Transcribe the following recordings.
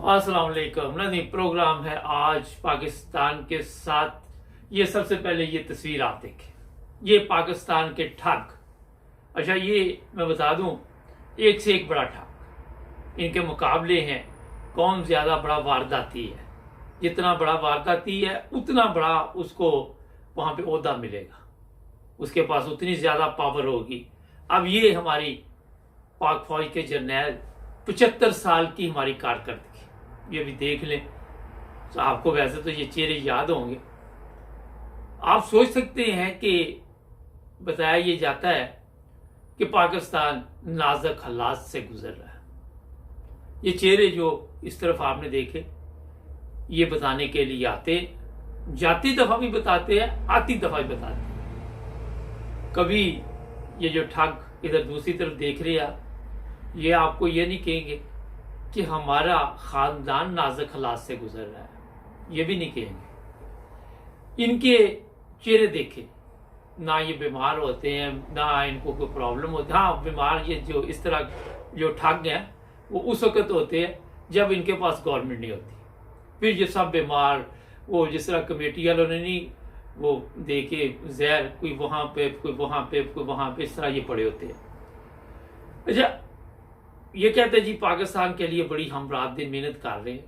अस्सलाम वालेकुम। नज़ीम प्रोग्राम है आज पाकिस्तान के साथ। ये सबसे पहले ये तस्वीर आप देखें, ये पाकिस्तान के ठग। अच्छा, ये मैं बता दूं, एक से एक बड़ा ठग। इनके मुकाबले हैं कौन ज्यादा बड़ा वारदाती है। जितना बड़ा वारदाती है उतना बड़ा उसको वहां पे ओहदा मिलेगा, उसके पास उतनी ज्यादा पावर होगी। अब ये हमारी पाक फौज के जर्नैल 75 साल की हमारी कारकर्दगी, ये भी देख लें तो आपको वैसे तो ये चेहरे याद होंगे। आप सोच सकते हैं कि बताया ये जाता है कि पाकिस्तान नाजुक हालात से गुजर रहा है। ये चेहरे जो इस तरफ आपने देखे, ये बताने के लिए आते, जाती दफा भी बताते हैं, आती दफा भी बताते हैं। कभी ये जो ठग इधर दूसरी तरफ देख रहे हैं, ये आपको ये नहीं कहेंगे कि हमारा खानदान नाजुक हालात से गुजर रहा है, ये भी नहीं कहेंगे। इनके चेहरे देखे, ना ये बीमार होते हैं ना इनको कोई प्रॉब्लम होती है। हाँ, बीमार ये जो इस तरह जो ठग हैं वो उस वक्त होते हैं जब इनके पास गवर्नमेंट नहीं होती। फिर ये सब बीमार, वो जिस तरह कमेटी वालों ने नहीं वो देखे जहर, कोई वहां पे कोई वहां पे कोई वहां पे, इस तरह ये पड़े होते हैं। अच्छा, ये कहते हैं जी पाकिस्तान के लिए बड़ी हम रात दिन मेहनत कर रहे हैं।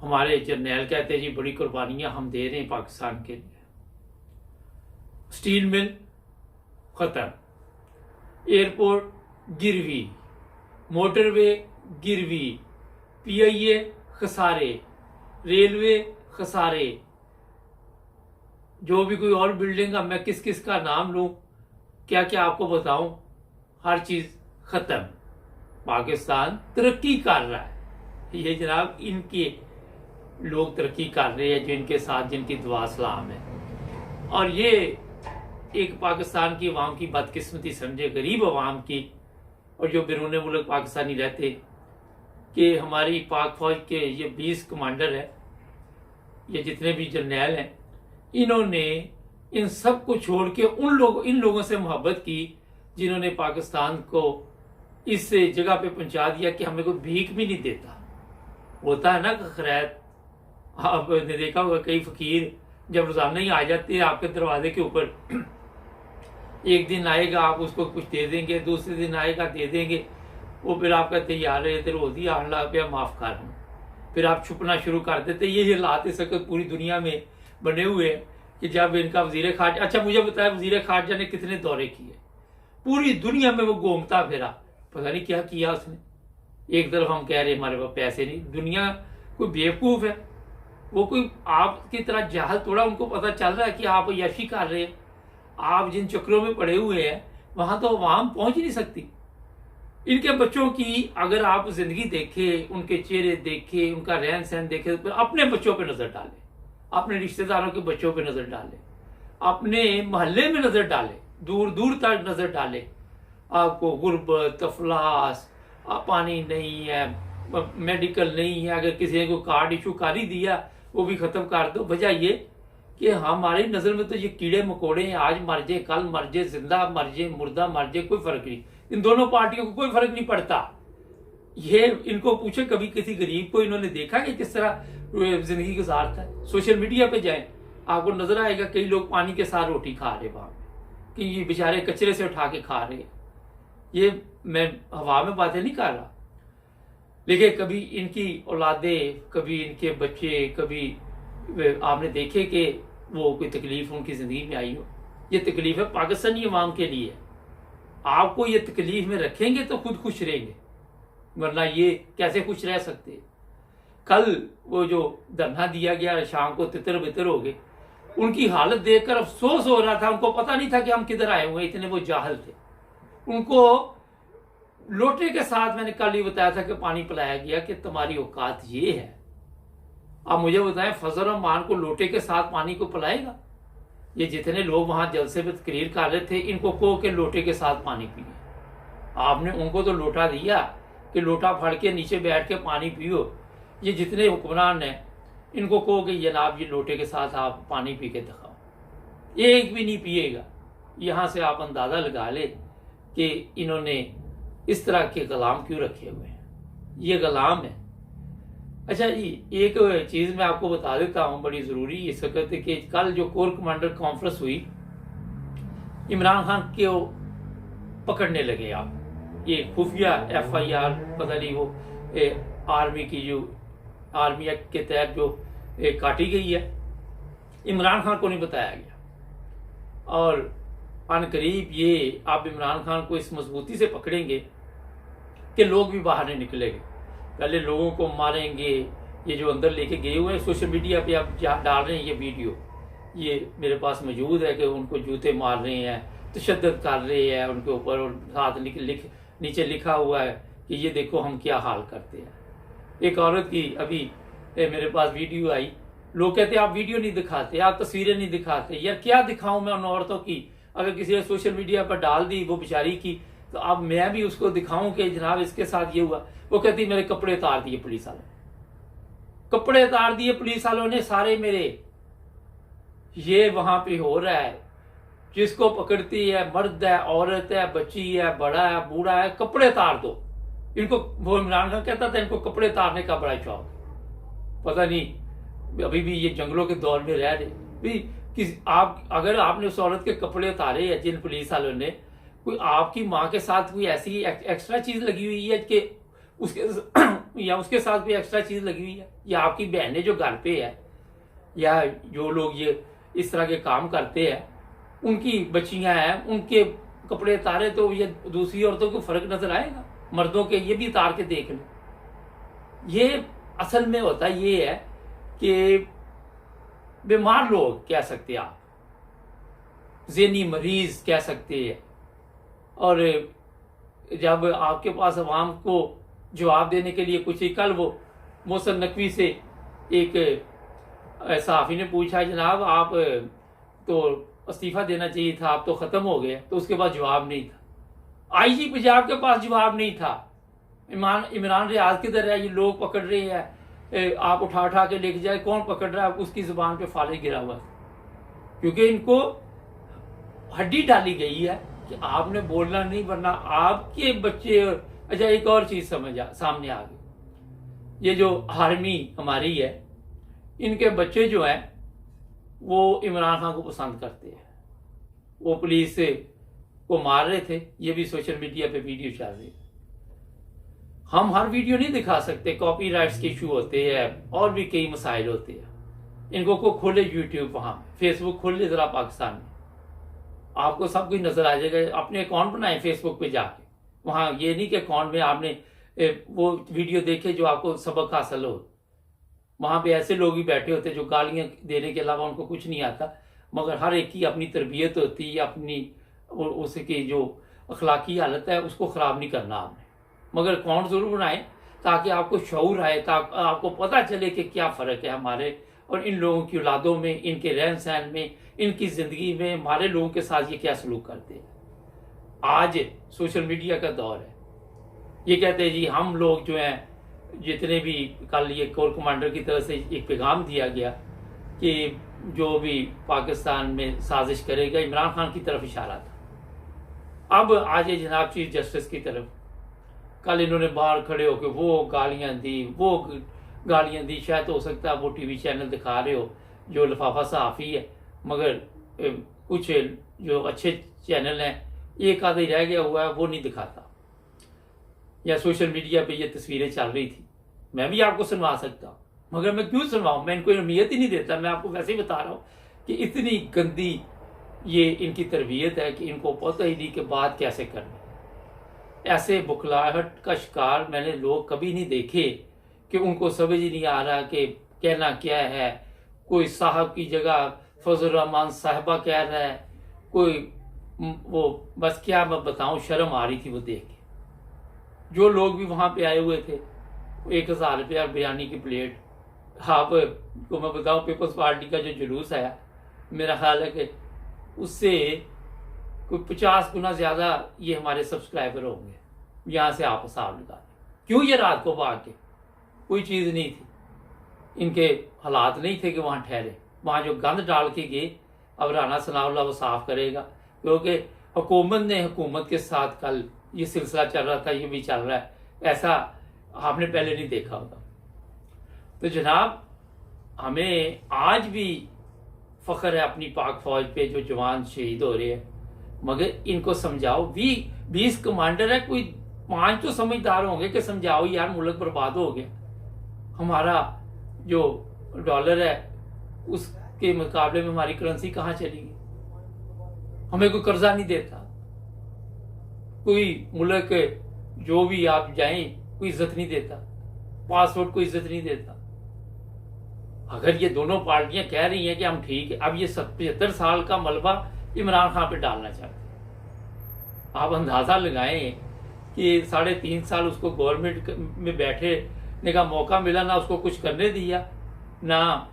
हमारे जर्नैल कहते हैं जी बड़ी कुर्बानियां हम दे रहे हैं पाकिस्तान के लिए। स्टील मिल खत्म, एयरपोर्ट गिरवी, मोटरवे गिरवी, पीआईए खसारे, रेलवे खसारे, जो भी कोई और बिल्डिंग का मैं किस किस का नाम लूं, क्या क्या आपको बताऊं, हर चीज खत्म। पाकिस्तान तरक्की कर रहा है। ये जनाब इनके लोग तरक्की कर रहे हैं जो इनके साथ जिनकी दुआ सलाम है। और ये एक पाकिस्तान की अवाम की बदकिस्मती समझे, गरीब अवाम की, और जो बैरून मुल्क पाकिस्तानी रहते, कि हमारी पाक फौज के ये 20 कमांडर है, ये जितने भी जर्नैल हैं, इन्होंने इन सब को छोड़ के इन लोगों से मोहब्बत की जिन्होंने पाकिस्तान को इस जगह पे पहुंचा दिया कि हमें कोई भीख भी नहीं देता। होता है ना खैरत, आपने देखा होगा कई फकीर जब रोजाना ही आ जाते हैं आपके दरवाजे के ऊपर। एक दिन आएगा आप उसको कुछ दे देंगे, दूसरे दिन आएगा दे देंगे, वो फिर आप कहते यार रोज ही आने लग पे माफ कर, फिर आप छुपना शुरू कर देते। ये हालात इस वक्त पूरी दुनिया में बने हुए हैं कि जब इनका वजीर खारजा, अच्छा मुझे बताया वजीर खारजा ने कितने दौरे किए पूरी दुनिया में, वो घूमता फिरा, पता नहीं क्या किया उसने। एक तरफ हम कह रहे हमारे पास पैसे नहीं, दुनिया कोई बेवकूफ है, वो कोई आपकी तरह जाहल थोड़ा, उनको पता चल रहा है कि आप यशी कर रहे हैं। आप जिन चक्रों में पड़े हुए हैं वहां तो अवाम पहुंच नहीं सकती। इनके बच्चों की अगर आप जिंदगी देखे, उनके चेहरे देखे, उनका रहन सहन देखे, तो अपने बच्चों पे नजर डालें, अपने रिश्तेदारों के बच्चों पे नजर डालें, अपने मोहल्ले में नजर डालें, दूर दूर तक नजर डालें। आपको गुर्बत, अफलास, पानी नहीं है, मेडिकल नहीं है, अगर किसी को कार्ड इशू कर ही दिया वो भी खत्म कर दो। वजह ये कि हमारी नजर में तो ये कीड़े मकोड़े हैं, आज मर जाए कल मर जाए, जिंदा मर जाए मुर्दा मर जाए, कोई फर्क नहीं। इन दोनों पार्टियों को कोई फर्क नहीं पड़ता। ये इनको पूछे कभी किसी गरीब को इन्होंने देखा कि किस तरह जिंदगी गुजारता है। सोशल मीडिया पे जाएं, आपको नजर आएगा कई लोग पानी के साथ रोटी खा रहे वहां पे, कि ये बेचारे कचरे से उठा के खा रहे। ये मैं हवा में बातें नहीं कर रहा, लेकिन कभी इनकी औलादे, कभी इनके बच्चे, कभी आपने देखे कि वो कोई तकलीफ उनकी जिंदगी में आई हो। ये तकलीफ है पाकिस्तानी अवाम के लिए। आपको ये तकलीफ में रखेंगे तो खुद खुश रहेंगे, वरना ये कैसे खुश रह सकते। कल वो जो धरना दिया गया, शाम को तितर बितर हो गए, उनकी हालत देखकर अफसोस हो रहा था। उनको पता नहीं था कि हम किधर आए हुए, इतने वो जाहल थे। उनको लोटे के साथ, मैंने कल ही बताया था कि पानी पिलाया गया कि तुम्हारी औकात ये है। अब मुझे बताएं, फजल रहमान को लोटे के साथ पानी को पिलाएगा? ये जितने लोग वहां जलसे में तकरीर कर रहे थे, इनको कहो के लोटे के साथ पानी पिए। आपने उनको तो लोटा दिया कि लोटा फड़ के नीचे बैठ के पानी पियो। ये जितने हुक्मरान हैं इनको कहो कि जनाब ये लोटे के साथ आप पानी पी के दिखाओ, एक भी नहीं पिएगा। यहां से आप अंदाजा लगा ले कि इन्होंने इस तरह के कलाम क्यों रखे हुए हैं। ये गुलाम है। अच्छा जी, एक चीज मैं आपको बता देता हूँ बड़ी जरूरी इस वक्त कि कल जो कोर कमांडर कॉन्फ्रेंस हुई, इमरान खान को पकड़ने लगे आप। ये खुफिया FIR पता नहीं वो आर्मी की जो आर्मी एक्ट के तहत जो काटी गई है, इमरान खान को नहीं बताया गया। और अनकरीब ये आप इमरान खान को इस मजबूती से पकड़ेंगे कि लोग भी बाहर नहीं निकलेंगे। पहले लोगों को मारेंगे, ये जो अंदर लेके गए हुए हैं, सोशल मीडिया पे आप डाल रहे हैं ये वीडियो, ये मेरे पास मौजूद है कि उनको जूते मार रहे हैं, तशद्दुद कर रहे हैं उनके ऊपर, और साथ नीचे लिखा हुआ है कि ये देखो हम क्या हाल करते हैं। एक औरत की अभी मेरे पास वीडियो आई, लोग कहते हैं आप वीडियो नहीं दिखाते, आप तस्वीरें नहीं दिखाते। यार क्या दिखाऊं मैं उन औरतों की? अगर किसी ने सोशल मीडिया पर डाल दी वो बेचारी की, तो अब मैं भी उसको दिखाऊं कि जनाब इसके साथ ये हुआ। वो कहती मेरे कपड़े उतार दिए पुलिस वालों, कपड़े उतार दिए पुलिस वालों ने सारे मेरे। ये वहां पे हो रहा है, जिसको पकड़ती है, मर्द है, औरत है, बच्ची है, बड़ा है, बूढ़ा है, कपड़े उतार दो इनको। वो इमरान खान कहता था इनको कपड़े उतारने का बड़ा शौक। पता नहीं अभी भी ये जंगलों के दौर में रह रहे भी। आप अगर आपने उस औरत के कपड़े उतारे हैं जिन पुलिस वालों ने, कोई आपकी माँ के साथ कोई ऐसी एक्स्ट्रा चीज लगी हुई है कि उसके या उसके साथ कोई एक्स्ट्रा चीज लगी हुई है, या आपकी बहनें जो घर पे है, या जो लोग ये इस तरह के काम करते हैं उनकी बच्चियां हैं, उनके कपड़े उतारे तो ये दूसरी औरतों को फर्क नजर आएगा? मर्दों के ये भी उतार के देख लो। ये असल में होता ये है कि बीमार लोग कह सकते हैं आप, ज़हनी मरीज कह सकते हैं। और जब आपके पास अवाम को जवाब देने के लिए कुछ ही, कल वो मोहसिन नकवी से एक सहाफ़ी ने पूछा जनाब आप तो इस्तीफा देना चाहिए था, आप तो खत्म हो गए, तो उसके पास जवाब नहीं था। IG पंजाब के पास जवाब नहीं था। इमरान रियाज किधर है? ये लोग पकड़ रहे हैं, आप उठा के लेके जाए, कौन पकड़ रहा है? उसकी जुबान पे फाले गिरा हुआ है, क्योंकि इनको हड्डी डाली गई है कि आपने बोलना नहीं, वरना आपके बच्चे। अच्छा एक और चीज सामने आ गई, ये जो आर्मी हमारी है, इनके बच्चे जो हैं वो इमरान खान को पसंद करते हैं। वो पुलिस को मार रहे थे, ये भी सोशल मीडिया पे वीडियो चल रही है। हम हर वीडियो नहीं दिखा सकते, कॉपीराइट्स के इशू होते हैं और भी कई मसाइल होते हैं। इनको को खोले यूट्यूब, वहां फेसबुक खोले जरा पाकिस्तान में, आपको सब कुछ नजर आ जाएगा। अपने अकाउंट बनाए फेसबुक पे जाके, वहां ये नहीं कि अकाउंट में आपने वो वीडियो देखे जो आपको सबक हासिल हो। वहां पे ऐसे लोग भी बैठे होते जो गालियां देने के अलावा उनको कुछ नहीं आता, मगर हर एक की अपनी तरबियत होती है, अपनी उसकी जो अखलाकी हालत है उसको खराब नहीं करना आपने। मगर अकाउंट जरूर बनाए ताकि आपको शऊर आए, ताकि आपको पता चले कि क्या फर्क है हमारे और इन लोगों की औलादों में, इनके रहन सहन में, इनकी जिंदगी में, हमारे लोगों के साथ ये क्या सलूक करते हैं। आज सोशल मीडिया का दौर है। ये कहते हैं जी हम लोग जो हैं, जितने भी, कल ये कोर कमांडर की तरफ से एक पैगाम दिया गया कि जो भी पाकिस्तान में साजिश करेगा, इमरान खान की तरफ इशारा था। अब आज ये जनाब चीफ जस्टिस की तरफ, कल इन्होंने बाहर खड़े होकर वो गालियां दी, वो गालियां दी। शायद हो सकता है वो टीवी चैनल दिखा रहे हो जो लिफाफा सहाफ़ी है, मगर कुछ जो अच्छे चैनल हैं, एक आधा ही रह गया हुआ है, वो नहीं दिखाता। या सोशल मीडिया पे ये तस्वीरें चल रही थी, मैं भी आपको सुनवा सकता हूँ, मगर मैं क्यों सुनवाऊँ? मैं इनको अहमियत ही नहीं देता। मैं आपको वैसे ही बता रहा हूँ कि इतनी गंदी ये इनकी तरबियत है कि इनको पता ही नहीं कि बात कैसे करनी। ऐसे बुखलाहट का शिकार मैंने लोग कभी नहीं देखे कि उनको समझ ही नहीं आ रहा कि कहना क्या है। कोई साहब की जगह फजल रहमान साहिबा कह रहा है, कोई वो, बस क्या मैं बताऊं, शर्म आ रही थी वो देख के। जो लोग भी वहां पे आए हुए थे, 1000 रुपया बिरयानी की प्लेट। आपको मैं बताऊं, पीपल्स पार्टी का जो जुलूस आया, मेरा ख्याल है कि उससे कोई 50 गुना ज्यादा ये हमारे सब्सक्राइबर होंगे। यहां से आप हिसाब लगा दें, क्यों ये रात को भाग के? कोई चीज नहीं थी, इनके हालात नहीं थे कि वहां ठहरे। वहां जो गंद डाल के गए, अब राना सनाउल्लाह वो साफ करेगा, क्योंकि हुकूमत के साथ कल ये सिलसिला चल रहा था, ये भी चल रहा है। ऐसा आपने पहले नहीं देखा होगा। तो जनाब, हमें आज भी फख्र है अपनी पाक फौज पे जो जवान शहीद हो रहे हैं, मगर इनको समझाओ। 20 कमांडर है, कोई 5 तो समझदार होंगे कि समझाओ यार मुल्क बर्बाद हो गया, हमारा जो डॉलर है उसके मुकाबले में हमारी करेंसी कहाँ चली गई, हमें कोई कर्जा नहीं देता, कोई मुल्क जो भी आप जाएं कोई इज्जत नहीं देता, पासपोर्ट को इज्जत नहीं देता। अगर ये दोनों पार्टियां कह रही हैं कि हम ठीक है, अब ये 75 साल का मलबा इमरान खान पे डालना चाहते हैं। आप अंदाजा लगाएं कि 3.5 साल उसको गवर्नमेंट में बैठने का मौका मिला, ना उसको कुछ करने दिया, ना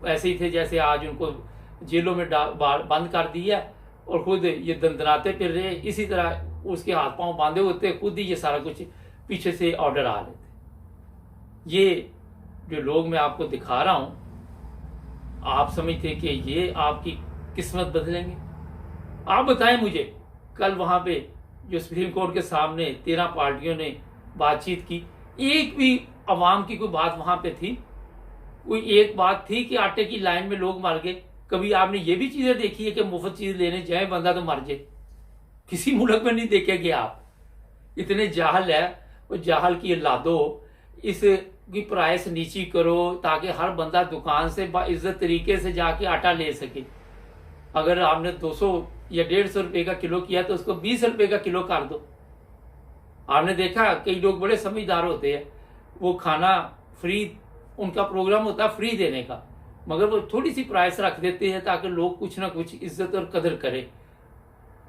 ऐसे ही थे जैसे आज उनको जेलों में बंद कर दिया और खुद ये दंदनाते फिर रहे। इसी तरह उसके हाथ पांव बांधे होते, खुद ही ये सारा कुछ पीछे से ऑर्डर आ रहे थे। ये जो लोग मैं आपको दिखा रहा हूं, आप समझते कि ये आपकी किस्मत बदलेंगे? आप बताएं मुझे, कल वहां पे जो सुप्रीम कोर्ट के सामने 13 पार्टियों ने बातचीत की, एक भी अवाम की कोई बात वहां पे थी? कोई एक बात थी कि आटे की लाइन में लोग मर गए? कभी आपने ये भी चीजें देखी है कि मुफ्त चीज लेने जाए बंदा तो मर जाए? किसी मुल्क में नहीं देखेंगे आप। इतने जाहल है, वो जाहल की लादो, इसकी प्राइस नीची करो ताकि हर बंदा दुकान से बाइज्जत तरीके से जाके आटा ले सके। अगर आपने 200 या 150 रुपए का किलो किया तो उसको 20 रुपए का किलो कर दो। आपने देखा कई लोग बड़े समझदार होते हैं, वो खाना फ्री, उनका प्रोग्राम होता है फ्री देने का, मगर वो थोड़ी सी प्राइस रख देते हैं ताकि लोग कुछ ना कुछ इज्जत और कदर करें।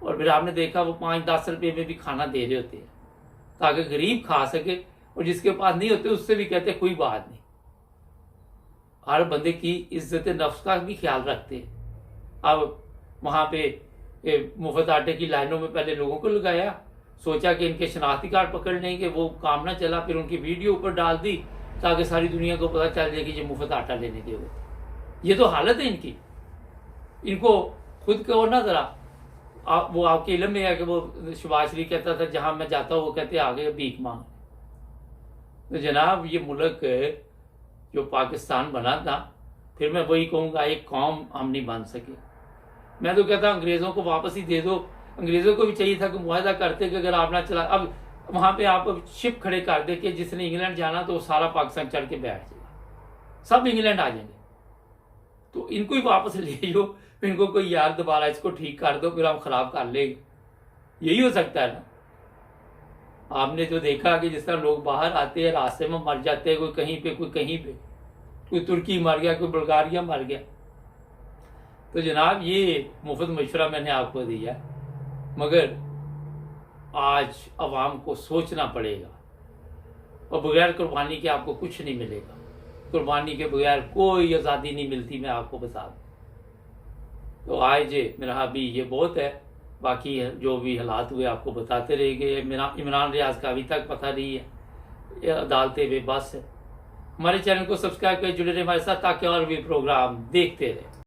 और फिर आपने देखा वो 5-10 रुपए में भी खाना दे रहे होते हैं ताकि गरीब खा सके, और जिसके पास नहीं होते उससे भी कहते कोई बात नहीं। हर बंदे की इज्जत नफ्स का भी ख्याल रखते हैं। अब वहां पे मुफ्त आटे की लाइनों में पहले लोगों को लगाया, सोचा कि इनके शनाख्ती कार्ड पकड़ लेंगे, वो काम ना चला, फिर उनकी वीडियो ऊपर डाल दी ताकि सारी दुनिया को पता चल जाए कि ये मुफ्त आटा लेने के हुए। ये तो हालत है इनकी। इनको खुद को ना जरा वो आपके इल्म में है कि वो शहबाज शरीफ कहता था जहां मैं जाता हूं वो कहते आगे भीख मांग। तो जनाब, ये मुल्क जो पाकिस्तान बना था, फिर मैं वही कहूंगा एक कौम हम नहीं बन सके। मैं तो कहता अंग्रेजों को वापस ही दे दो। अंग्रेजों को भी चाहिए था कि मुआहदा करते कि अगर आप ना चला, अब वहां पे आप शिप खड़े कर दे कि जिसने इंग्लैंड जाना तो सारा पाकिस्तान चढ़ के बैठ जाएगा, सब इंग्लैंड आ जाएंगे। तो इनको ही वापस ले लो, फिर इनको कोई यार दोबारा इसको ठीक कर दो, फिर हम खराब कर लेंगे। यही हो सकता है ना। आपने जो देखा कि जिस तरह लोग बाहर आते हैं रास्ते में मर जाते हैं, कोई कहीं पे कोई कहीं पे, कोई तुर्की मर गया, कोई बुल्गारिया मर गया। तो जनाब, ये मुफ्त मशवरा मैंने आपको दिया, मगर आज अवाम को सोचना पड़ेगा, और बगैर कुर्बानी के आपको कुछ नहीं मिलेगा। कुर्बानी के बगैर कोई आज़ादी नहीं मिलती, मैं आपको बता दूं। तो आज मेरा अभी ये बहुत है, बाकी जो भी हालात हुए आपको बताते रहेंगे। इमरान रियाज का अभी तक पता नहीं है, अदालतें बेबस है। हमारे चैनल को सब्सक्राइब कर जुड़े रहे हमारे साथ ताकि और भी प्रोग्राम देखते रहे।